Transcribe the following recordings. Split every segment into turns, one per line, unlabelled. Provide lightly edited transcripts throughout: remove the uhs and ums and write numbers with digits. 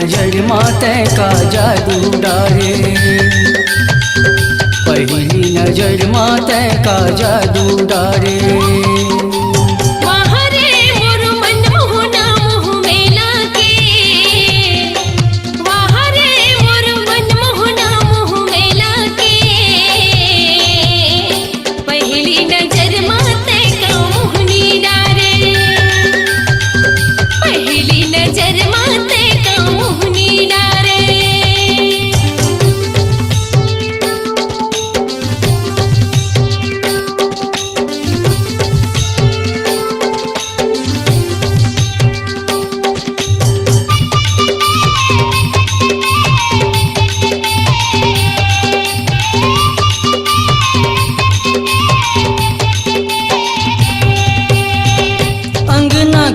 नजर माते का जादू डारे, पहली नजर माते का जादू डारे।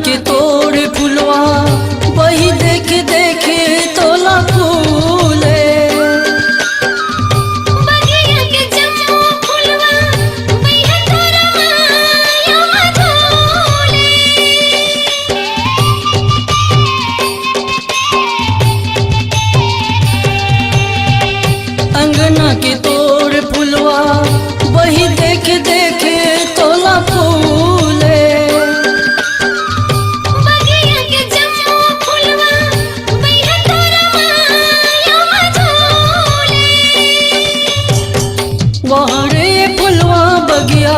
के तोड़ फुलवा वही देख देखे तोला फूले,
बगिया के जम्मू फुलवा वही तोरा माया झोले।
अंगना के तोड़ फुलवा वही देख देखे तोला फूले, वहरे फुलवा बगिया,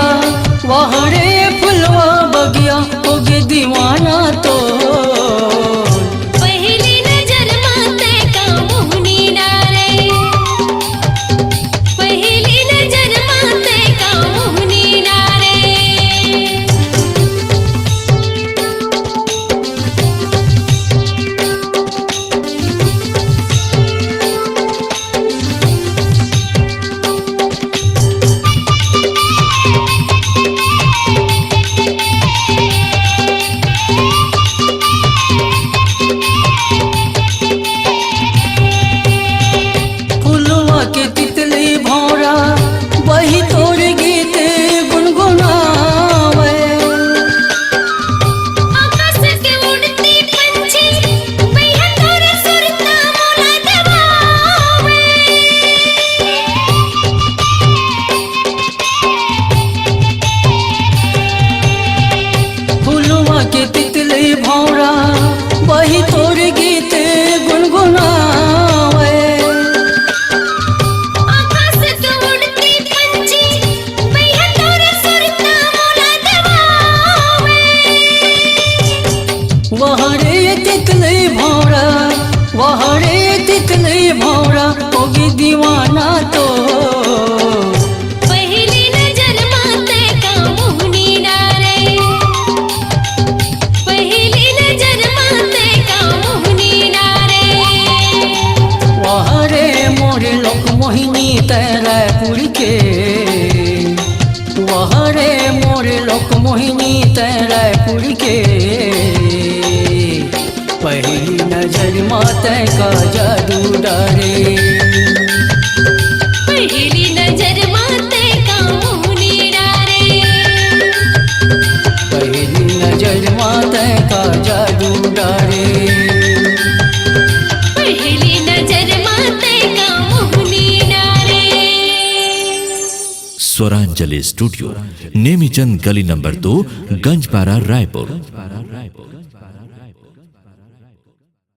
वहरे फुलवा बगिया होगे दीवाना तो।
पहली नजर माते का मोहनी डारे, पहली नजर माते का मोहनी डारे।
के तितली भौरा वही तोर गीत गुनगुनावे,
आकाश के उड़ती पंछी वही तोर सुरता मोला दबावे।
फुलवा के तितली भौरा वही तोर गीत गुनगुनावे, वहरे तितली भौरा, वहरे तितली भौरा होगी दीवाना तो।
पहली नजर माते का मोहनी डारे, पहली नजर माते का मोहनी डारे।
वहरे मोरे लोक मोहिनी तैरापुर के, वहरे मोरे लोक मोहिनी तैरापुर के, पहली नजर माते का जादू डारे,
पहली नजर माते का मोहनी डारे,
पहली नजर माते का जादू डारे,
पहली नजर माते का मोहनी डारे।
स्वरांजलि स्टूडियो, नेमीचंद गली नंबर 2, गंजपारा, रायपुर।